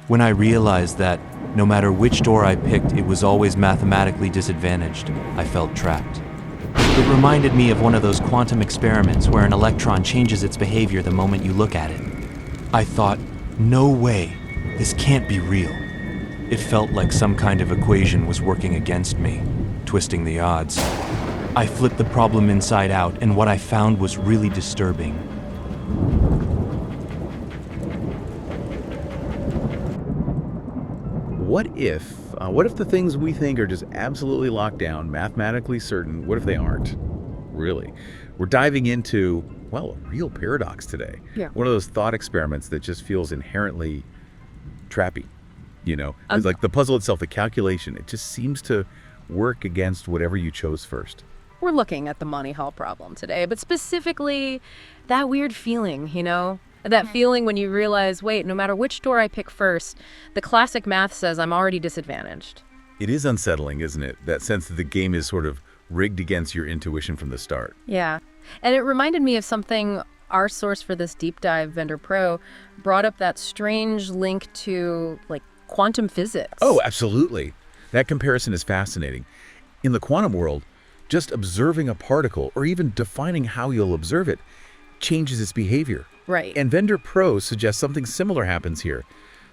When I realized that, no matter which door I picked, it was always mathematically disadvantaged, I felt trapped. It reminded me of one of those quantum experiments where an electron changes its behavior the moment you look at it. I thought, no way, this can't be real. It felt like some kind of equation was working against me, twisting the odds. I flipped the problem inside out, and what I found was really disturbing. What if the things we think are just absolutely locked down, mathematically certain, what if they aren't? Really? We're diving into, well, a real paradox today. Yeah. One of those thought experiments that just feels inherently trappy. It's like the puzzle itself, the calculation, it just seems to work against whatever you chose first. We're looking at the Monty Hall problem today, but specifically that weird feeling, That feeling when you realize, wait, no matter which door I pick first, the classic math says I'm already disadvantaged. It is unsettling, isn't it? That sense that the game is sort of rigged against your intuition from the start. Yeah. And it reminded me of something our source for this deep dive, Vendeur Pro, brought up that strange link to, quantum physics. Oh, absolutely. That comparison is fascinating. In the quantum world, just observing a particle, or even defining how you'll observe it, changes its behavior. Right. And Vendeur Pro suggests something similar happens here.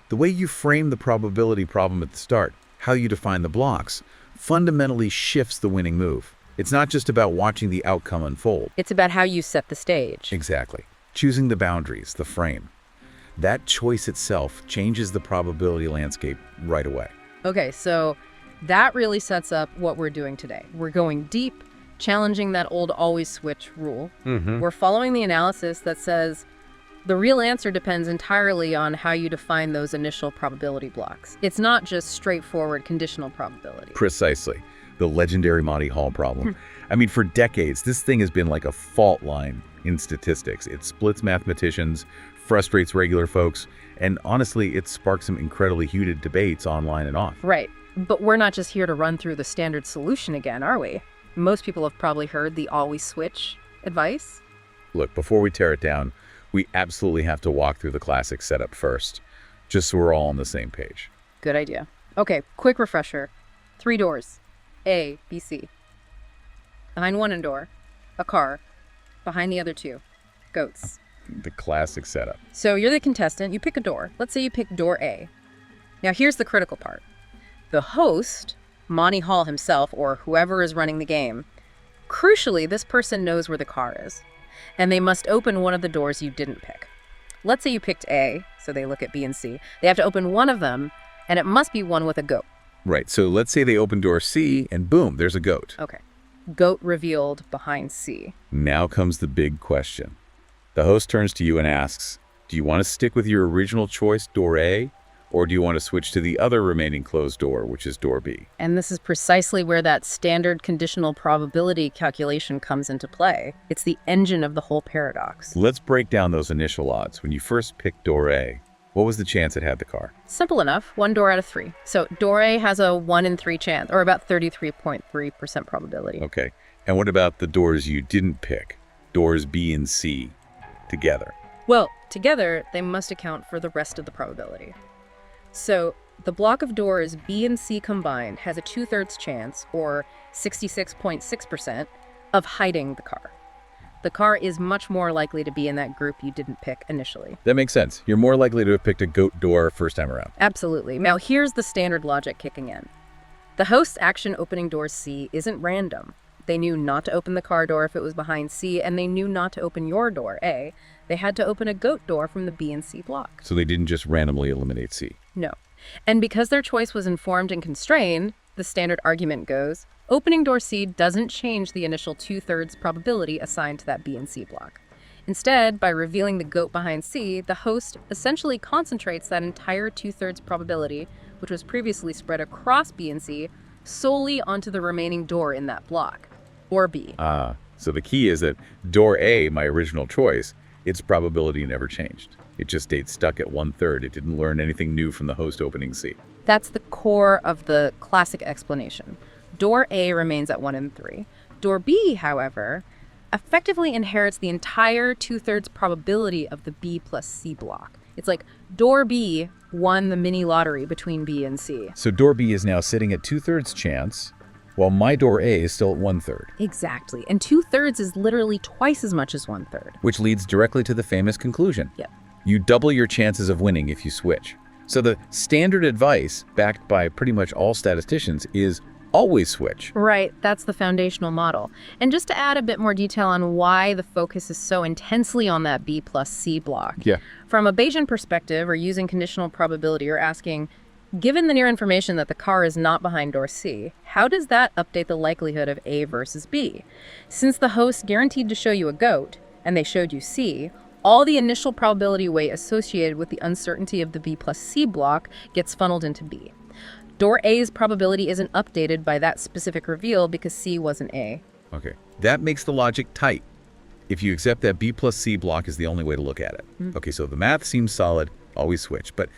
The way you frame the probability problem at the start, how you define the blocks, fundamentally shifts the winning move. It's not just about watching the outcome unfold. It's about how you set the stage. Exactly. Choosing the boundaries, the frame. That choice itself changes the probability landscape right away. Okay, so that really sets up what we're doing today. We're going deep, challenging that old always switch rule. We're following the analysis that says the real answer depends entirely on how you define those initial probability blocks. It's not just straightforward conditional probability. Precisely. The legendary Monty Hall problem. I mean, for decades, this thing has been like a fault line in statistics. It splits mathematicians, frustrates regular folks, and honestly, it sparks some incredibly heated debates online and off. Right. But we're not just here to run through the standard solution again, are we? Most people have probably heard the always switch advice. Look, before we tear it down, we absolutely have to walk through the classic setup first, just so we're all on the same page. Good idea. Okay, quick refresher. 3 doors. A, B, C. Behind one door, a car. Behind the other 2, goats. The classic setup. So you're the contestant, you pick a door. Let's say you pick door A. Now here's the critical part. The host, Monty Hall himself, or whoever is running the game, crucially, this person knows where the car is, and they must open one of the doors you didn't pick. Let's say you picked A, so they look at B and C. They have to open one of them, and it must be one with a goat. Right, so let's say they open door C, and boom, there's a goat. Okay. Goat revealed behind C. Now comes the big question. The host turns to you and asks, do you want to stick with your original choice, door A, or do you want to switch to the other remaining closed door, which is door B? And this is precisely where that standard conditional probability calculation comes into play. It's the engine of the whole paradox. Let's break down those initial odds. When you first picked door A, what was the chance it had the car? Simple enough, 1 door out of 3. So door A has a 1 in 3 chance, or about 33.3% probability. Okay, and what about the doors you didn't pick? Doors B and C together? Well, together, they must account for the rest of the probability. So the block of doors B and C combined has a 2/3 chance, or 66.6%, of hiding the car. The car is much more likely to be in that group you didn't pick initially. That makes sense. You're more likely to have picked a goat door first time around. Absolutely. Now here's the standard logic kicking in. The host's action opening door C isn't random. They knew not to open the car door if it was behind C, and they knew not to open your door, A. They had to open a goat door from the B and C block. So they didn't just randomly eliminate C. No. And because their choice was informed and constrained, the standard argument goes, opening door C doesn't change the initial 2/3 probability assigned to that B and C block. Instead, by revealing the goat behind C, the host essentially concentrates that entire 2/3 probability, which was previously spread across B and C, solely onto the remaining door in that block, or B. So the key is that door A, my original choice, its probability never changed. It just stayed stuck at 1/3. It didn't learn anything new from the host opening C. That's the core of the classic explanation. Door A remains at 1 in 3. Door B, however, effectively inherits the entire 2/3 probability of the B plus C block. It's like door B won the mini lottery between B and C. So door B is now sitting at 2/3 chance, while my door A is still at 1/3. Exactly. And 2/3 is literally twice as much as 1/3. Which leads directly to the famous conclusion. Yep. You double your chances of winning if you switch. So the standard advice, backed by pretty much all statisticians, is always switch. Right, that's the foundational model. And just to add a bit more detail on why the focus is so intensely on that B plus C block. Yeah. From a Bayesian perspective, or using conditional probability, or asking, given the near information that the car is not behind door C, how does that update the likelihood of A versus B? Since the host guaranteed to show you a goat, and they showed you C, all the initial probability weight associated with the uncertainty of the B plus C block gets funneled into B. Door A's probability isn't updated by that specific reveal because C wasn't A. Okay. That makes the logic tight. If you accept that B plus C block is the only way to look at it. Okay, so the math seems solid, always switch. But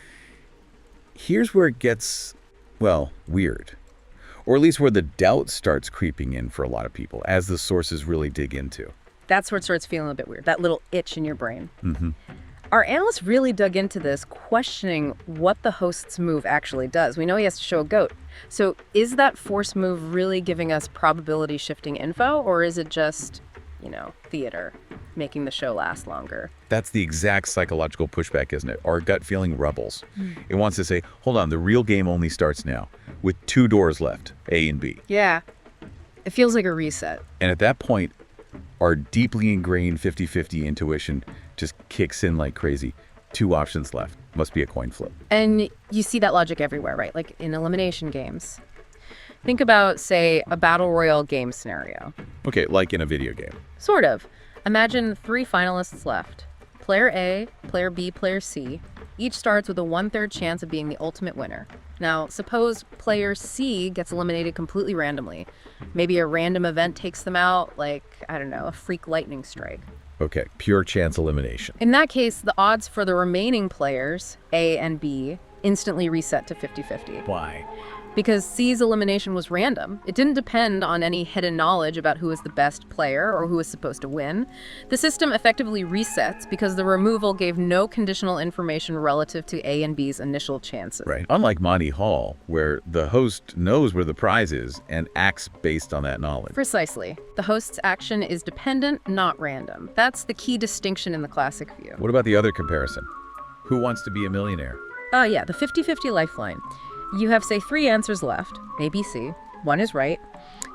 here's where it gets, well, weird. Or at least where the doubt starts creeping in for a lot of people as the sources really dig into. That's where it starts feeling a bit weird, that little itch in your brain. Our analyst really dug into this, questioning what the host's move actually does. We know he has to show a goat. So is that force move really giving us probability shifting info, or is it just, theater, making the show last longer? That's the exact psychological pushback, isn't it? Our gut feeling rebels. It wants to say, hold on, the real game only starts now, with 2 doors left, A and B. Yeah, it feels like a reset. And at that point, our deeply ingrained 50-50 intuition just kicks in like crazy. 2 options left. Must be a coin flip. And you see that logic everywhere, right? Like in elimination games. Think about, say, a battle royale game scenario. Okay, like in a video game. Sort of. Imagine 3 finalists left. Player A, player B, player C. Each starts with a 1/3 chance of being the ultimate winner. Now, suppose player C gets eliminated completely randomly. Maybe a random event takes them out, like, I don't know, a freak lightning strike. Okay, pure chance elimination. In that case, the odds for the remaining players, A and B, instantly reset to 50-50. Why? Because C's elimination was random. It didn't depend on any hidden knowledge about who was the best player or who was supposed to win. The system effectively resets because the removal gave no conditional information relative to A and B's initial chances. Right. Unlike Monty Hall, where the host knows where the prize is and acts based on that knowledge. Precisely. The host's action is dependent, not random. That's the key distinction in the classic view. What about the other comparison? Who wants to be a millionaire? Yeah, the 50-50 lifeline. You have, say, 3 answers left, A, B, C. 1 is right.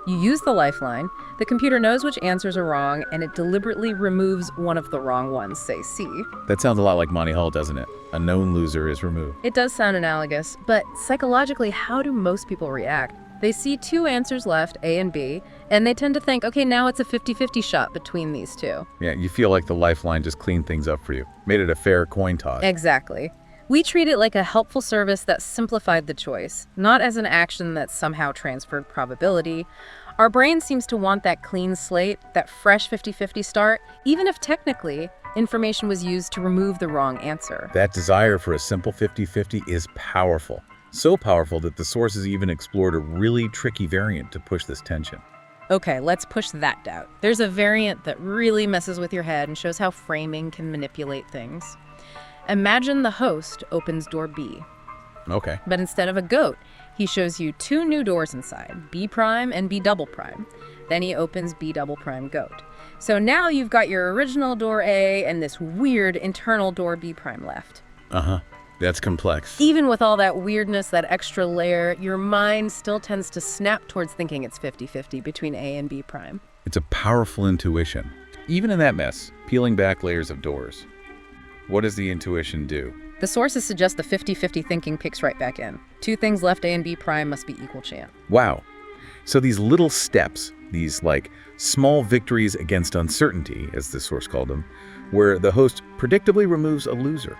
You use the lifeline. The computer knows which answers are wrong, and it deliberately removes one of the wrong ones, say C. That sounds a lot like Monty Hall, doesn't it? A known loser is removed. It does sound analogous, but psychologically, how do most people react? They see 2 answers left, A and B, and they tend to think, okay, now it's a 50-50 shot between these 2. Yeah, you feel like the lifeline just cleaned things up for you. Made it a fair coin toss. Exactly. We treat it like a helpful service that simplified the choice, not as an action that somehow transferred probability. Our brain seems to want that clean slate, that fresh 50-50 start, even if technically information was used to remove the wrong answer. That desire for a simple 50-50 is powerful. So powerful that the sources even explored a really tricky variant to push this tension. Okay, let's push that doubt. There's a variant that really messes with your head and shows how framing can manipulate things. Imagine the host opens door B. Okay. But instead of a goat, he shows you 2 new doors inside, B prime and B double prime. Then he opens B double prime goat. So now you've got your original door A and this weird internal door B prime left. Uh-huh. That's complex. Even with all that weirdness, that extra layer, your mind still tends to snap towards thinking it's 50-50 between A and B prime. It's a powerful intuition. Even in that mess, peeling back layers of doors. What does the intuition do? The sources suggest the 50-50 thinking picks right back in. 2 things left, A and B prime must be equal chance. Wow. So these little steps, these like small victories against uncertainty, as the source called them, where the host predictably removes a loser,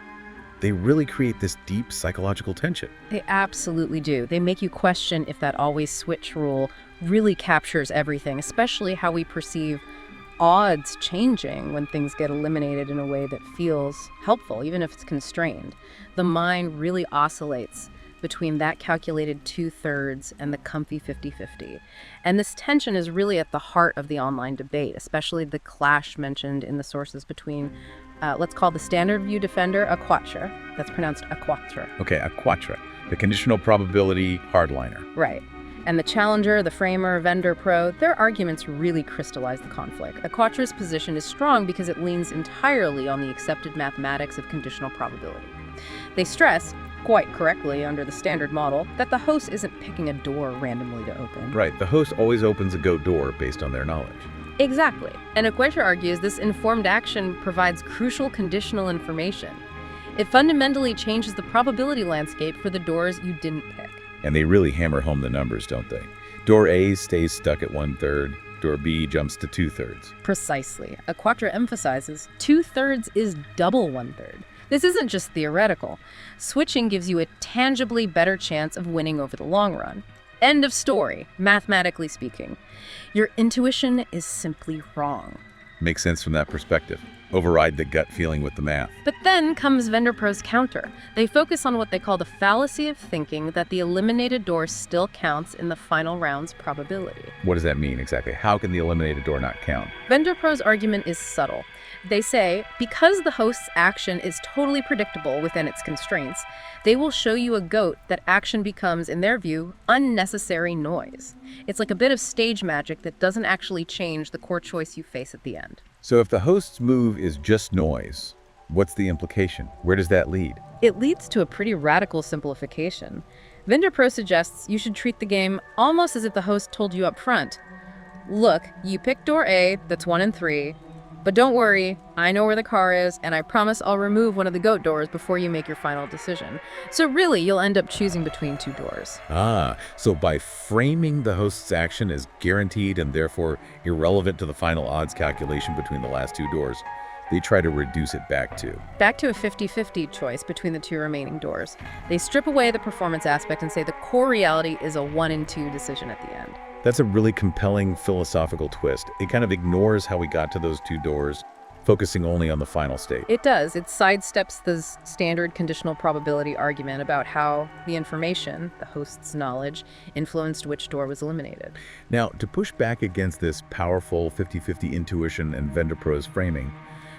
they really create this deep psychological tension. They absolutely do. They make you question if that always switch rule really captures everything, especially how we perceive odds changing when things get eliminated in a way that feels helpful, even if it's constrained. The mind really oscillates between that calculated 2/3 and the comfy 50-50. And this tension is really at the heart of the online debate, especially the clash mentioned in the sources between Let's call the standard view defender a quatre. That's pronounced a quatre. Okay, a quatre, the conditional probability hardliner. Right. And the challenger, the framer, vendor pro, their arguments really crystallize the conflict. A quatre's position is strong because it leans entirely on the accepted mathematics of conditional probability. They stress, quite correctly under the standard model, that the host isn't picking a door randomly to open. Right, the host always opens a goat door based on their knowledge. Exactly. And Equator argues this informed action provides crucial conditional information. It fundamentally changes the probability landscape for the doors you didn't pick. And they really hammer home the numbers, don't they? Door A stays stuck at 1/3. Door B jumps to 2/3. Precisely. A quattro emphasizes 2/3 is double 1/3. This isn't just theoretical. Switching gives you a tangibly better chance of winning over the long run. End of story, mathematically speaking. Your intuition is simply wrong. Makes sense from that perspective. Override the gut feeling with the math. But then comes Vendor Pro's counter. They focus on what they call the fallacy of thinking that the eliminated door still counts in the final round's probability. What does that mean exactly? How can the eliminated door not count? Vendor Pro's argument is subtle. They say, because the host's action is totally predictable within its constraints, they will show you a goat that action becomes, in their view, unnecessary noise. It's like a bit of stage magic that doesn't actually change the core choice you face at the end. So if the host's move is just noise, what's the implication? Where does that lead? It leads to a pretty radical simplification. Vendor Pro suggests you should treat the game almost as if the host told you up front, look, you picked door A, that's 1 and 3, but don't worry, I know where the car is, and I promise I'll remove one of the goat doors before you make your final decision. So really, you'll end up choosing between 2 doors. So by framing the host's action as guaranteed and therefore irrelevant to the final odds calculation between the last 2 doors, they try to reduce it back to a 50-50 choice between the 2 remaining doors. They strip away the performance aspect and say the core reality is a 1 and 2 decision at the end. That's a really compelling philosophical twist. It kind of ignores how we got to those 2 doors, focusing only on the final state. It does. It sidesteps the standard conditional probability argument about how the information, the host's knowledge, influenced which door was eliminated. Now, to push back against this powerful 50-50 intuition and Vendor Pro's framing,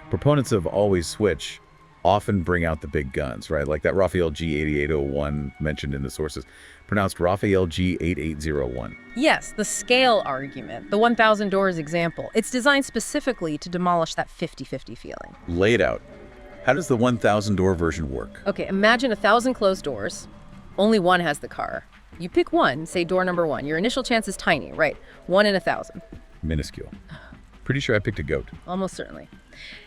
proponents of always switch often bring out the big guns, right? Like that Raphael G8801 mentioned in the sources, pronounced Raphael G8801. Yes, the scale argument, the 1,000 doors example. It's designed specifically to demolish that 50-50 feeling. Lay it out. How does the 1,000 door version work? Okay, imagine 1,000 closed doors. Only one has the car. You pick one, say door number 1. Your initial chance is tiny, right? 1 in 1,000. Minuscule. Pretty sure I picked a goat. Almost certainly.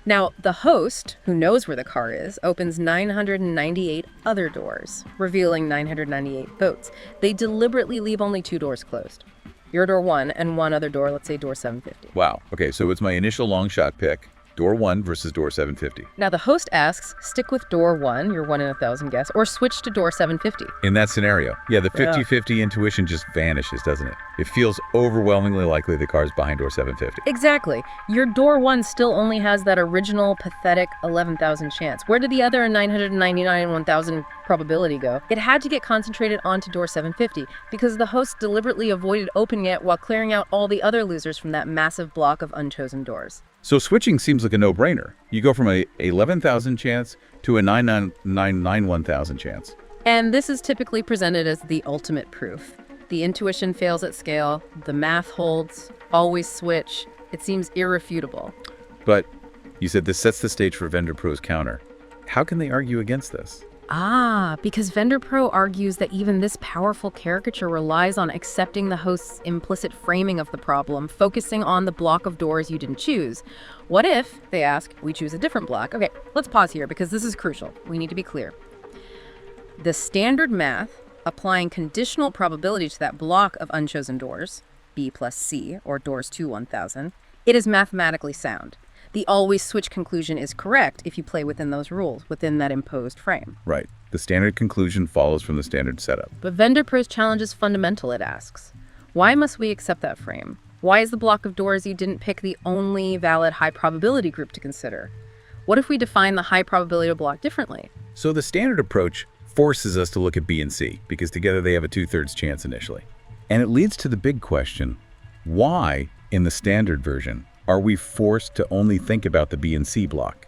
Now, the host, who knows where the car is, opens 998 other doors, revealing 998 votes. They deliberately leave only 2 doors closed. Your door 1 and one other door, let's say door 750. Wow. Okay, so it's my initial long shot pick. Door 1 versus door 750. Now, the host asks, stick with door 1, your 1 in 1,000 guess, or switch to door 750. In that scenario, the 50-50 intuition just vanishes, doesn't it? It feels overwhelmingly likely the car's behind door 750. Exactly. Your door 1 still only has that original pathetic 11,000 chance. Where did the other 999 and 1,000 probability go? It had to get concentrated onto door 750 because the host deliberately avoided opening it while clearing out all the other losers from that massive block of unchosen doors. So switching seems like a no-brainer. You go from a 11,000 chance to a 9,991,000 chance. And this is typically presented as the ultimate proof. The intuition fails at scale, the math holds, always switch. It seems irrefutable. But you said this sets the stage for Vendor Pro's counter. How can they argue against this? Because Vendor Pro argues that even this powerful caricature relies on accepting the host's implicit framing of the problem, focusing on the block of doors you didn't choose. What if, they ask, we choose a different block? Okay, let's pause here because this is crucial. We need to be clear. The standard math, applying conditional probability to that block of unchosen doors, B plus C, or doors to 1,000, it is mathematically sound. The always switch conclusion is correct if you play within those rules, within that imposed frame. Right. The standard conclusion follows from the standard setup. But Vendor Pro's challenge is fundamental, it asks. Why must we accept that frame? Why is the block of doors you didn't pick the only valid high probability group to consider? What if we define the high probability block differently? So the standard approach forces us to look at B and C, because together they have a 2/3 chance initially. And it leads to the big question, why, in the standard version, are we forced to only think about the B and C block?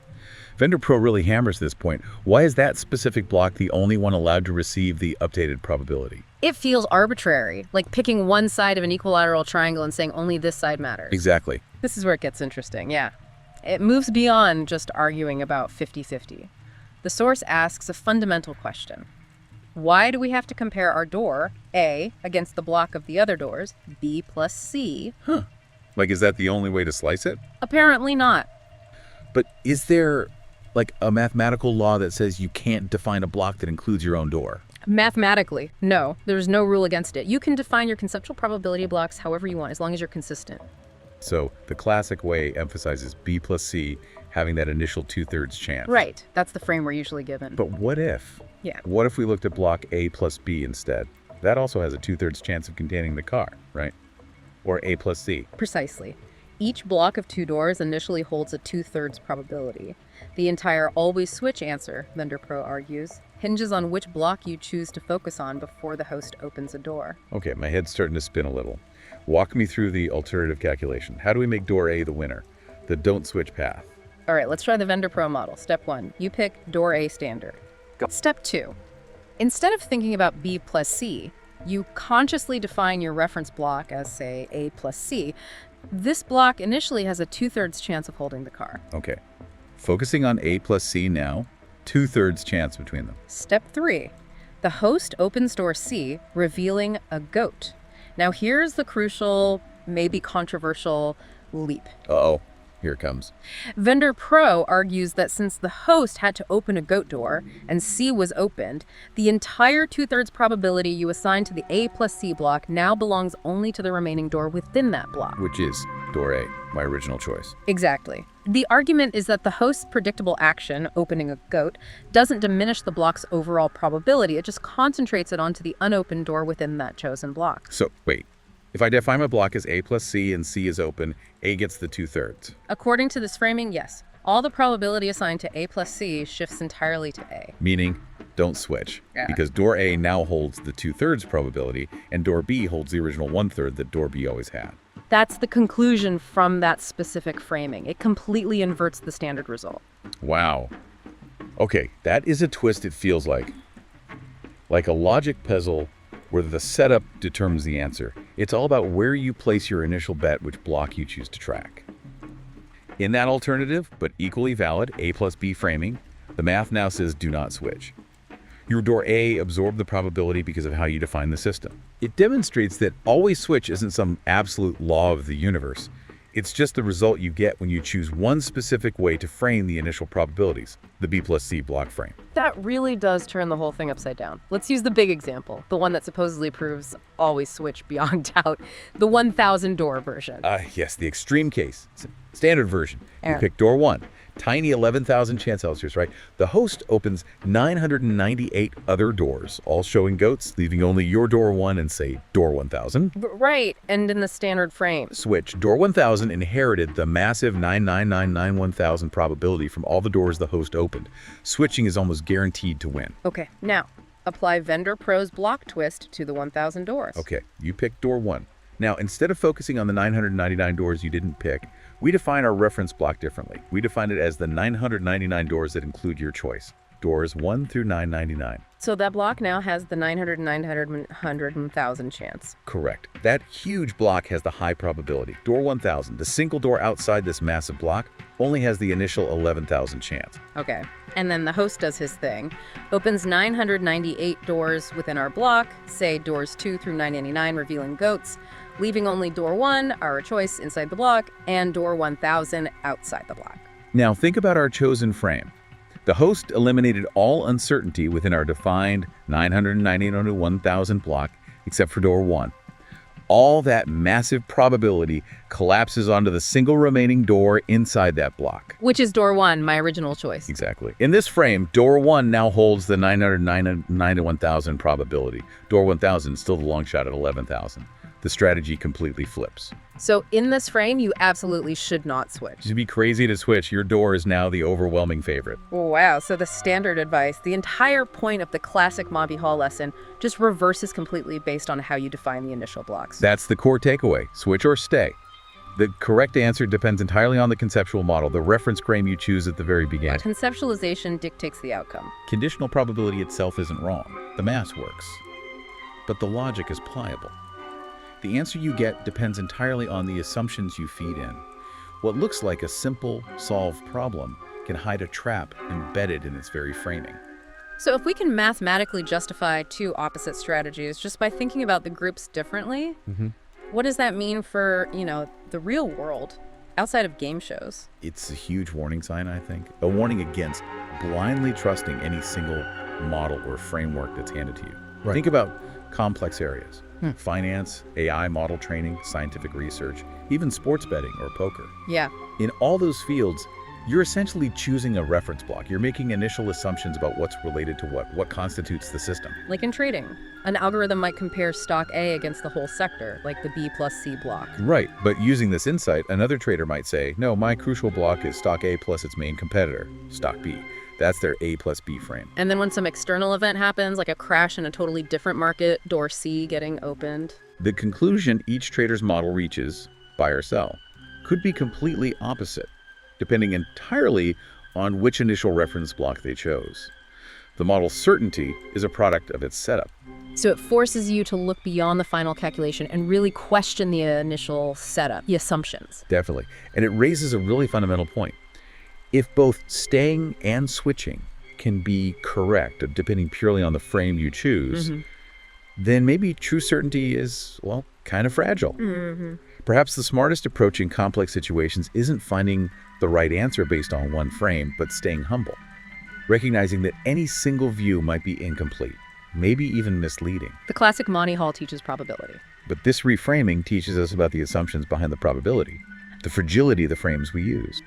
Vendor Pro really hammers this point. Why is that specific block the only one allowed to receive the updated probability? It feels arbitrary, like picking one side of an equilateral triangle and saying only this side matters. Exactly. This is where it gets interesting, yeah. It moves beyond just arguing about 50-50. The source asks a fundamental question. Why do we have to compare our door, A, against the block of the other doors, B plus C? Like, is that the only way to slice it? Apparently not. But is there, like, a mathematical law that says you can't define a block that includes your own door? Mathematically, no. There's no rule against it. You can define your conceptual probability blocks however you want, as long as you're consistent. So the classic way emphasizes B plus C having that initial 2/3 chance. Right. That's the frame we're usually given. But what if? Yeah. What if we looked at block A plus B instead? That also has a 2/3 chance of containing the car, right? Or A plus C. Precisely. Each block of two doors initially holds a 2/3 probability. The entire always switch answer, Vendor Pro argues, hinges on which block you choose to focus on before the host opens a door. Okay, my head's starting to spin a little. Walk me through the alternative calculation. How do we make door A the winner? The don't switch path. All right, let's try the Vendor Pro model. Step 1, you pick door A standard. Go. Step 2, instead of thinking about B plus C, you consciously define your reference block as, say, A plus C. This block initially has a 2/3 chance of holding the car. Okay. Focusing on A plus C now, 2/3 chance between them. Step 3, the host opens door C, revealing a goat. Now here's the crucial, maybe controversial leap. Uh-oh. Here it comes. Vendor Pro argues that since the host had to open a goat door and C was opened, the entire 2/3 probability you assign to the A plus C block now belongs only to the remaining door within that block. Which is door A, my original choice. Exactly. The argument is that the host's predictable action, opening a goat, doesn't diminish the block's overall probability. It just concentrates it onto the unopened door within that chosen block. So, wait. If I define my block as A plus C and C is open, A gets the 2/3. According to this framing, yes. All the probability assigned to A plus C shifts entirely to A. Meaning, don't switch. Yeah. Because door A now holds the 2/3 probability, and door B holds the original 1/3 that door B always had. That's the conclusion from that specific framing. It completely inverts the standard result. Wow. Okay, that is a twist it feels like. Like a logic puzzle where the setup determines the answer. It's all about where you place your initial bet, which block you choose to track. In that alternative, but equally valid, A plus B framing, the math now says do not switch. Your door A absorbed the probability because of how you define the system. It demonstrates that always switch isn't some absolute law of the universe. It's just the result you get when you choose one specific way to frame the initial probabilities, the B plus C block frame. That really does turn the whole thing upside down. Let's use the big example, the one that supposedly proves always switch beyond doubt, the 1,000 door version. Yes, the extreme case. Standard version. You Yeah. pick door 1. Tiny 11,000 chance Celsius, right? The host opens 998 other doors, all showing goats, leaving only your door 1 and, say, door 1,000. Right, and in the standard frame. Switch. Door 1,000 inherited the massive 99991,000 probability from all the doors the host opened. Switching is almost guaranteed to win. Okay, now, apply Vendor Pro's block twist to the 1,000 doors. Okay, you picked door 1. Now, instead of focusing on the 999 doors you didn't pick, we define our reference block differently. We define it as the 999 doors that include your choice. Doors 1 through 999. So that block now has the 900, 900, 100, 1,000 chance. Correct. That huge block has the high probability. Door 1,000, the single door outside this massive block, only has the initial 11,000 chance. Okay, and then the host does his thing, opens 998 doors within our block, say doors 2 through 999, revealing goats, leaving only door 1, our choice, inside the block, and door 1,000 outside the block. Now think about our chosen frame. The host eliminated all uncertainty within our defined 999 to 1,000 block, except for door 1. All that massive probability collapses onto the single remaining door inside that block. Which is door 1, my original choice. Exactly. In this frame, door 1 now holds the 999 to 1,000 probability. Door 1,000 is still the long shot at 11,000. The strategy completely flips. So in this frame, you absolutely should not switch. It'd be crazy to switch. Your door is now the overwhelming favorite. Wow, so the standard advice, the entire point of the classic Monty Hall lesson, just reverses completely based on how you define the initial blocks. That's the core takeaway. Switch or stay. The correct answer depends entirely on the conceptual model, the reference frame you choose at the very beginning. Conceptualization dictates the outcome. Conditional probability itself isn't wrong. The math works. But the logic is pliable. The answer you get depends entirely on the assumptions you feed in. What looks like a simple, solved problem can hide a trap embedded in its very framing. So if we can mathematically justify two opposite strategies just by thinking about the groups differently, what does that mean for, the real world outside of game shows? It's a huge warning sign, I think. A warning against blindly trusting any single model or framework that's handed to you. Right. Think about complex areas. Finance, AI model training, scientific research, even sports betting or poker. Yeah. In all those fields, you're essentially choosing a reference block. You're making initial assumptions about what's related to what constitutes the system. Like in trading, an algorithm might compare stock A against the whole sector, like the B plus C block. Right, but using this insight, another trader might say, no, my crucial block is stock A plus its main competitor, stock B. That's their A plus B frame. And then when some external event happens, like a crash in a totally different market, door C getting opened. The conclusion each trader's model reaches, buy or sell, could be completely opposite, depending entirely on which initial reference block they chose. The model's certainty is a product of its setup. So it forces you to look beyond the final calculation and really question the initial setup, the assumptions. Definitely. And it raises a really fundamental point. If both staying and switching can be correct, depending purely on the frame you choose, then maybe true certainty is, well, kind of fragile. Perhaps the smartest approach in complex situations isn't finding the right answer based on one frame, but staying humble, recognizing that any single view might be incomplete, maybe even misleading. The classic Monty Hall teaches probability. But this reframing teaches us about the assumptions behind the probability, the fragility of the frames we use.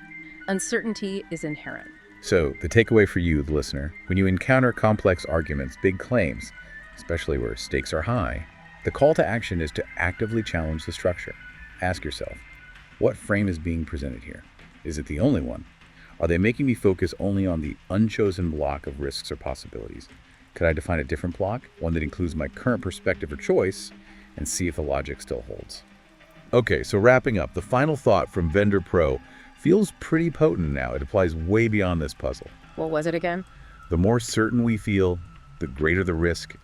Uncertainty is inherent. So, the takeaway for you, the listener, when you encounter complex arguments, big claims, especially where stakes are high, the call to action is to actively challenge the structure. Ask yourself, what frame is being presented here? Is it the only one? Are they making me focus only on the unchosen block of risks or possibilities? Could I define a different block, one that includes my current perspective or choice, and see if the logic still holds? Okay, so wrapping up, the final thought from Vendeur Pro feels pretty potent now. It applies way beyond this puzzle. What was it again? The more certain we feel, the greater the risk,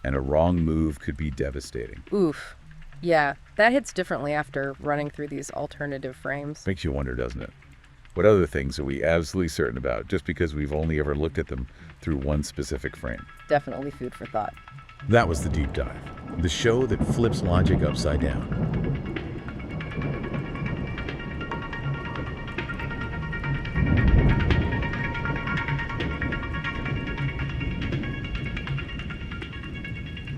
and a wrong move could be devastating. Oof. Yeah, that hits differently after running through these alternative frames. Makes you wonder, doesn't it? What other things are we absolutely certain about just because we've only ever looked at them through one specific frame? Definitely food for thought. That was The Deep Dive, the show that flips logic upside down.